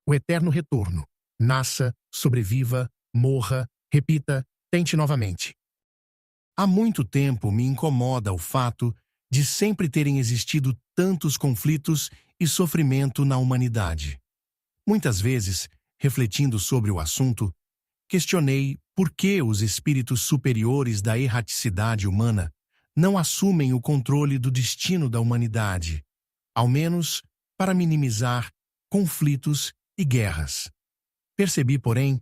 O eterno retorno. Nasça, sobreviva, morra, repita, tente novamente. Há muito tempo me incomoda o fato de sempre terem existido tantos conflitos e sofrimento na humanidade. Muitas vezes, refletindo sobre o assunto, questionei por que os espíritos superiores da erraticidade humana não assumem o controle do destino da humanidade, ao menos para minimizar conflitos e guerras. Percebi, porém,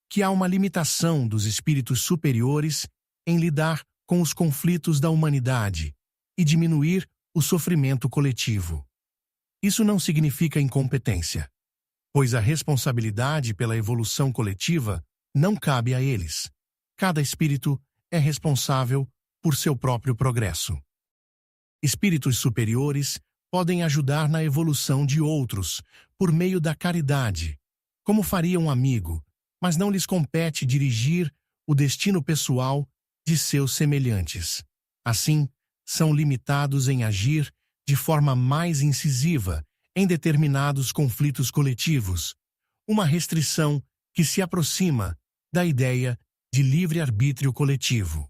que há uma limitação dos espíritos superiores em lidar com os conflitos da humanidade e diminuir o sofrimento coletivo. Isso não significa incompetência, pois a responsabilidade pela evolução coletiva não cabe a eles. Cada espírito é responsável por seu próprio progresso. Espíritos superiores podem ajudar na evolução de outros por meio da caridade, como faria um amigo, mas não lhes compete dirigir o destino pessoal de seus semelhantes. Assim, são limitados em agir de forma mais incisiva em determinados conflitos coletivos, uma restrição que se aproxima da ideia de livre-arbítrio coletivo.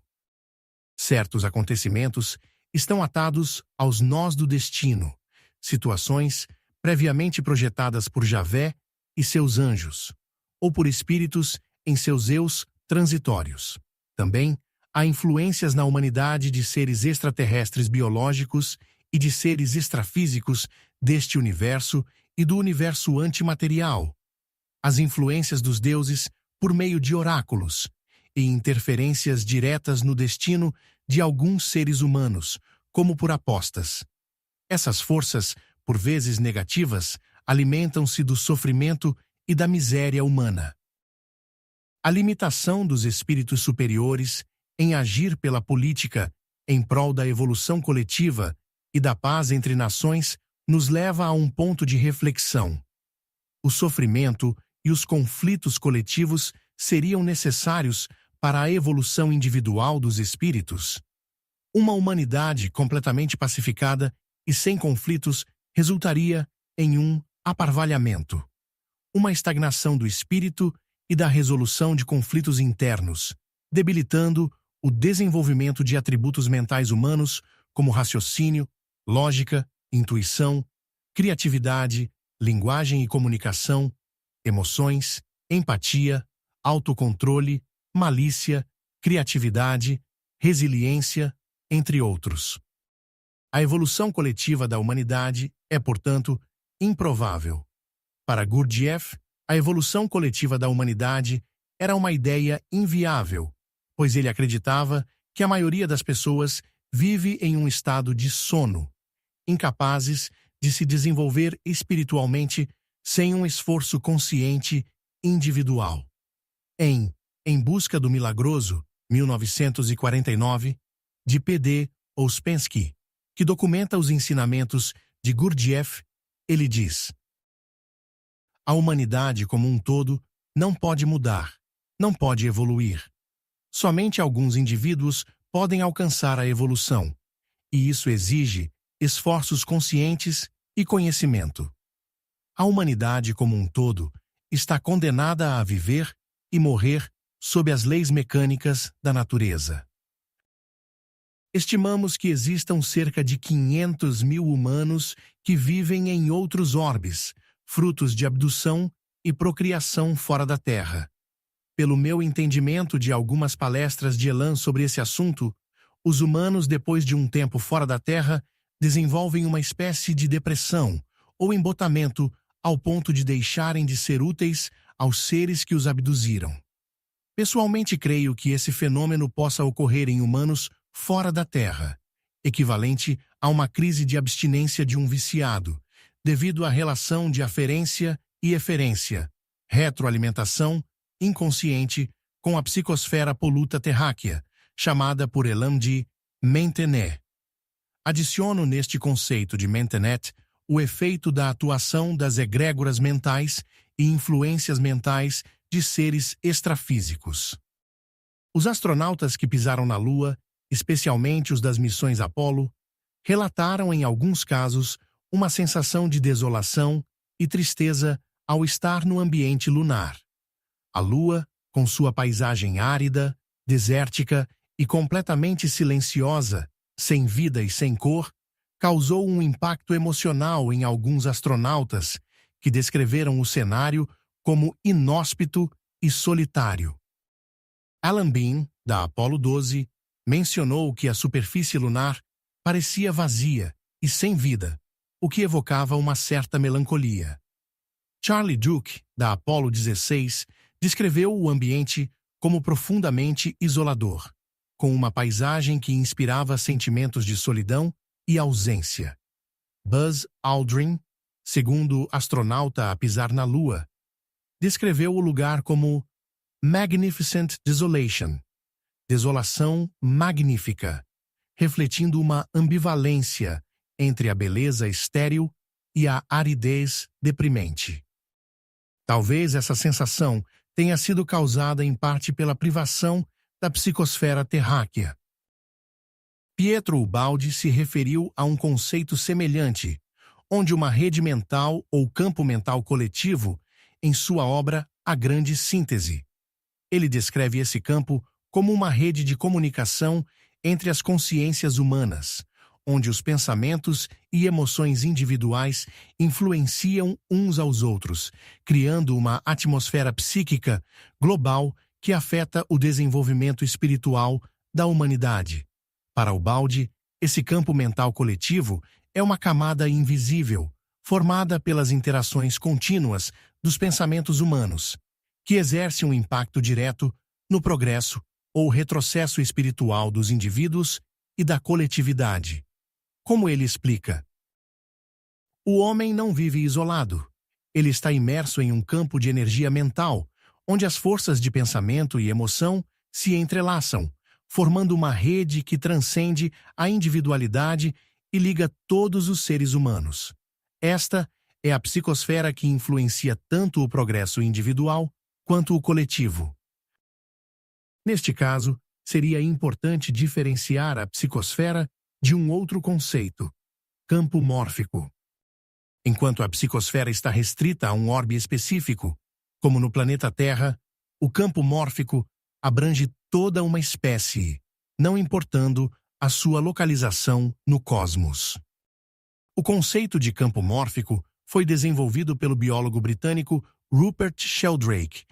Certos acontecimentos estão atados aos nós do destino, situações previamente projetadas por Javé e seus anjos, ou por espíritos em seus eus transitórios. Também há influências na humanidade de seres extraterrestres biológicos e de seres extrafísicos deste universo e do universo antimaterial. As influências dos deuses por meio de oráculos e interferências diretas no destino de alguns seres humanos, como por apostas. Essas forças, por vezes negativas, alimentam-se do sofrimento e da miséria humana. A limitação dos espíritos superiores em agir pela política em prol da evolução coletiva e da paz entre nações nos leva a um ponto de reflexão. O sofrimento e os conflitos coletivos seriam necessários para a evolução individual dos espíritos. Uma humanidade completamente pacificada e sem conflitos resultaria em um aparvalhamento, uma estagnação do espírito e da resolução de conflitos internos, debilitando o desenvolvimento de atributos mentais humanos como raciocínio, lógica, intuição, criatividade, linguagem e comunicação, emoções, empatia, autocontrole, malícia, criatividade, resiliência, entre outros. A evolução coletiva da humanidade é, portanto, improvável. Para Gurdjieff, a evolução coletiva da humanidade era uma ideia inviável, pois ele acreditava que a maioria das pessoas vive em um estado de sono, incapazes de se desenvolver espiritualmente sem um esforço consciente individual. Em Busca do Milagroso, 1949, de P.D. Ouspensky, que documenta os ensinamentos de Gurdjieff, ele diz: a humanidade como um todo não pode mudar, não pode evoluir. Somente alguns indivíduos podem alcançar a evolução, e isso exige esforços conscientes e conhecimento. A humanidade como um todo está condenada a viver e morrer sob as leis mecânicas da natureza. Estimamos que existam cerca de 500 mil humanos que vivem em outros orbes, frutos de abdução e procriação fora da Terra. Pelo meu entendimento de algumas palestras de Elan sobre esse assunto, os humanos, depois de um tempo fora da Terra, desenvolvem uma espécie de depressão ou embotamento ao ponto de deixarem de ser úteis aos seres que os abduziram. Pessoalmente creio que esse fenômeno possa ocorrer em humanos fora da Terra, equivalente a uma crise de abstinência de um viciado, devido à relação de aferência e eferência, retroalimentação inconsciente com a psicosfera poluta terráquea, chamada por Elam de Maintenet. Adiciono neste conceito de Maintenet o efeito da atuação das egrégoras mentais e influências mentais de seres extrafísicos. Os astronautas que pisaram na Lua, especialmente os das missões Apollo, relataram em alguns casos uma sensação de desolação e tristeza ao estar no ambiente lunar. A Lua, com sua paisagem árida, desértica e completamente silenciosa, sem vida e sem cor, causou um impacto emocional em alguns astronautas que descreveram o cenário como inóspito e solitário. Alan Bean, da Apollo 12, mencionou que a superfície lunar parecia vazia e sem vida, o que evocava uma certa melancolia. Charlie Duke, da Apollo 16, descreveu o ambiente como profundamente isolador, com uma paisagem que inspirava sentimentos de solidão e ausência. Buzz Aldrin, segundo astronauta a pisar na Lua, descreveu o lugar como Magnificent Desolation, desolação magnífica, refletindo uma ambivalência entre a beleza estéril e a aridez deprimente. Talvez essa sensação tenha sido causada em parte pela privação da psicosfera terráquea. Pietro Ubaldi se referiu a um conceito semelhante, onde uma rede mental ou campo mental coletivo, em sua obra A Grande Síntese. Ele descreve esse campo como uma rede de comunicação entre as consciências humanas, onde os pensamentos e emoções individuais influenciam uns aos outros, criando uma atmosfera psíquica global que afeta o desenvolvimento espiritual da humanidade. Para Ubaldi, esse campo mental coletivo é uma camada invisível, formada pelas interações contínuas dos pensamentos humanos, que exerce um impacto direto no progresso ou retrocesso espiritual dos indivíduos e da coletividade. Como ele explica? O homem não vive isolado. Ele está imerso em um campo de energia mental, onde as forças de pensamento e emoção se entrelaçam, formando uma rede que transcende a individualidade e liga todos os seres humanos. Esta é a psicosfera que influencia tanto o progresso individual quanto o coletivo. Neste caso, seria importante diferenciar a psicosfera de um outro conceito, campo mórfico. Enquanto a psicosfera está restrita a um orbe específico, como no planeta Terra, o campo mórfico abrange toda uma espécie, não importando a sua localização no cosmos. O conceito de campo mórfico foi desenvolvido pelo biólogo britânico Rupert Sheldrake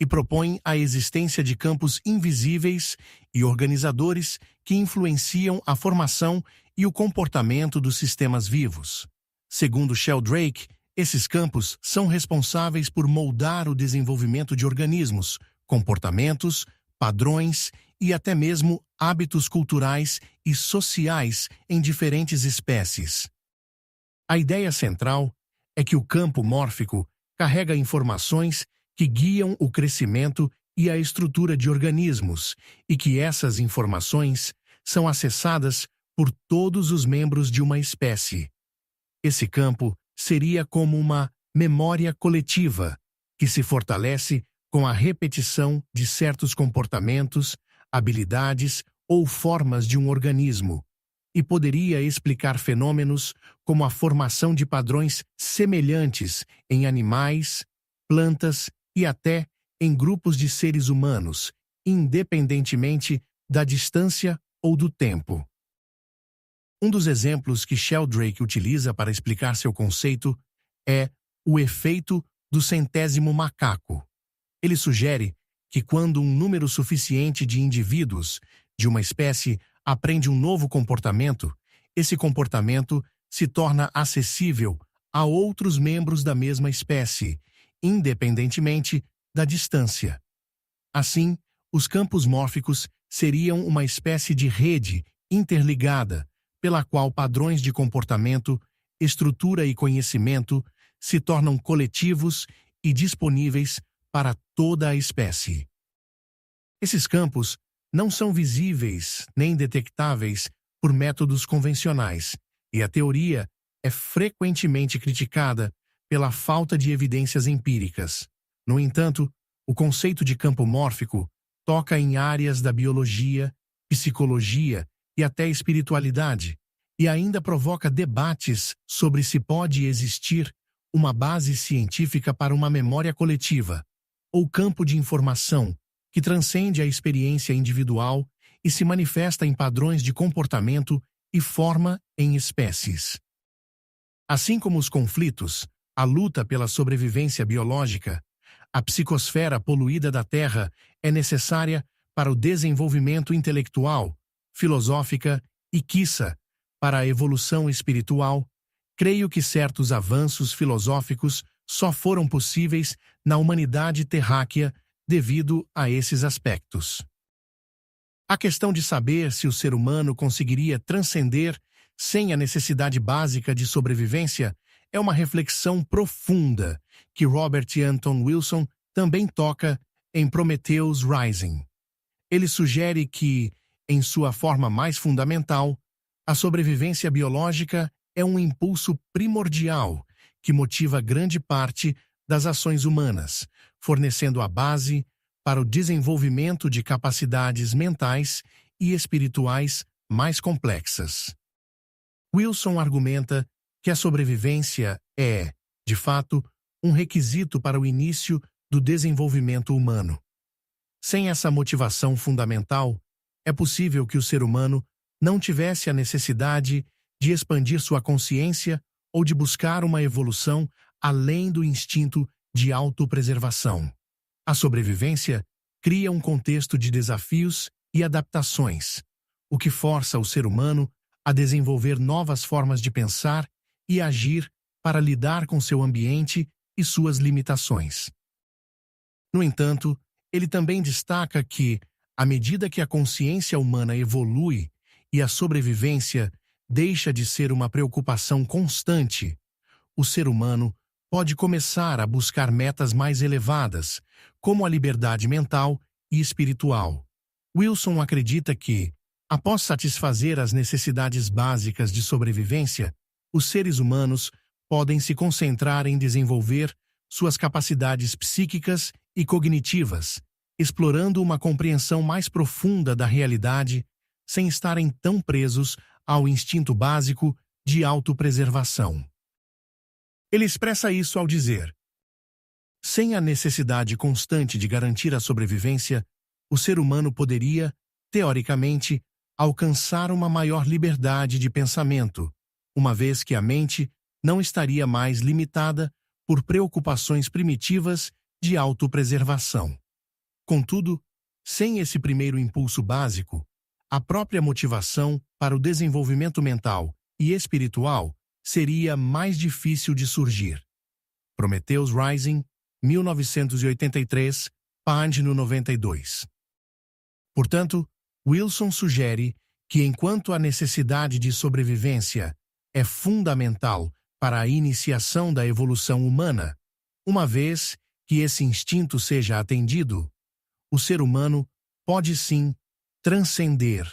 e propõe a existência de campos invisíveis e organizadores que influenciam a formação e o comportamento dos sistemas vivos. Segundo Sheldrake, esses campos são responsáveis por moldar o desenvolvimento de organismos, comportamentos, padrões e até mesmo hábitos culturais e sociais em diferentes espécies. A ideia central é que o campo mórfico carrega informações que guiam o crescimento e a estrutura de organismos e que essas informações são acessadas por todos os membros de uma espécie. Esse campo seria como uma memória coletiva que se fortalece com a repetição de certos comportamentos, habilidades ou formas de um organismo, e poderia explicar fenômenos como a formação de padrões semelhantes em animais, plantas e até em grupos de seres humanos, independentemente da distância ou do tempo. Um dos exemplos que Sheldrake utiliza para explicar seu conceito é o efeito do centésimo macaco. Ele sugere que quando um número suficiente de indivíduos de uma espécie aprende um novo comportamento, esse comportamento se torna acessível a outros membros da mesma espécie, independentemente da distância. Assim, os campos mórficos seriam uma espécie de rede interligada, pela qual padrões de comportamento, estrutura e conhecimento se tornam coletivos e disponíveis para toda a espécie. Esses campos não são visíveis nem detectáveis por métodos convencionais, e a teoria é frequentemente criticada pela falta de evidências empíricas. No entanto, o conceito de campo mórfico toca em áreas da biologia, psicologia e até espiritualidade, e ainda provoca debates sobre se pode existir uma base científica para uma memória coletiva, ou campo de informação que transcende a experiência individual e se manifesta em padrões de comportamento e forma em espécies. Assim como os conflitos, a luta pela sobrevivência biológica, a psicosfera poluída da Terra é necessária para o desenvolvimento intelectual, filosófica e, quiçá, para a evolução espiritual. Creio que certos avanços filosóficos só foram possíveis na humanidade terráquea devido a esses aspectos. A questão de saber se o ser humano conseguiria transcender sem a necessidade básica de sobrevivência é uma reflexão profunda que Robert Anton Wilson também toca em Prometheus Rising. Ele sugere que, em sua forma mais fundamental, a sobrevivência biológica é um impulso primordial que motiva grande parte das ações humanas, fornecendo a base para o desenvolvimento de capacidades mentais e espirituais mais complexas. Wilson argumenta que a sobrevivência é, de fato, um requisito para o início do desenvolvimento humano. Sem essa motivação fundamental, é possível que o ser humano não tivesse a necessidade de expandir sua consciência ou de buscar uma evolução além do instinto de autopreservação. A sobrevivência cria um contexto de desafios e adaptações, o que força o ser humano a desenvolver novas formas de pensar e agir para lidar com seu ambiente e suas limitações. No entanto, ele também destaca que, à medida que a consciência humana evolui e a sobrevivência deixa de ser uma preocupação constante, o ser humano pode começar a buscar metas mais elevadas, como a liberdade mental e espiritual. Wilson acredita que, após satisfazer as necessidades básicas de sobrevivência, os seres humanos podem se concentrar em desenvolver suas capacidades psíquicas e cognitivas, explorando uma compreensão mais profunda da realidade, sem estarem tão presos ao instinto básico de autopreservação. Ele expressa isso ao dizer: sem a necessidade constante de garantir a sobrevivência, o ser humano poderia, teoricamente, alcançar uma maior liberdade de pensamento, uma vez que a mente não estaria mais limitada por preocupações primitivas de autopreservação. Contudo, sem esse primeiro impulso básico, a própria motivação para o desenvolvimento mental e espiritual seria mais difícil de surgir. Prometheus Rising, 1983, página 92. Portanto, Wilson sugere que enquanto a necessidade de sobrevivência é fundamental para a iniciação da evolução humana, uma vez que esse instinto seja atendido, o ser humano pode sim transcender,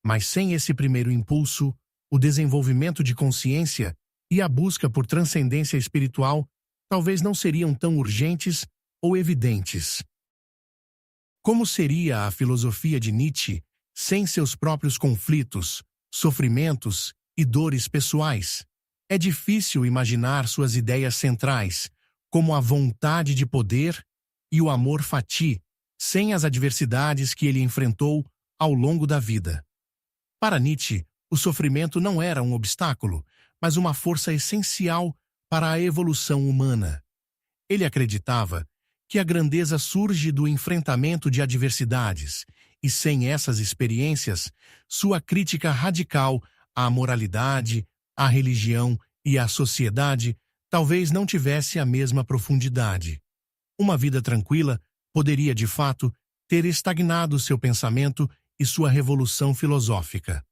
mas sem esse primeiro impulso, o desenvolvimento de consciência e a busca por transcendência espiritual talvez não seriam tão urgentes ou evidentes. Como seria a filosofia de Nietzsche sem seus próprios conflitos, sofrimentos e dores pessoais? É difícil imaginar suas ideias centrais, como a vontade de poder e o amor fati, sem as adversidades que ele enfrentou ao longo da vida. Para Nietzsche, o sofrimento não era um obstáculo, mas uma força essencial para a evolução humana. Ele acreditava que a grandeza surge do enfrentamento de adversidades, e sem essas experiências, sua crítica radical à moralidade, à religião e à sociedade talvez não tivesse a mesma profundidade. Uma vida tranquila poderia, de fato, ter estagnado seu pensamento e sua revolução filosófica.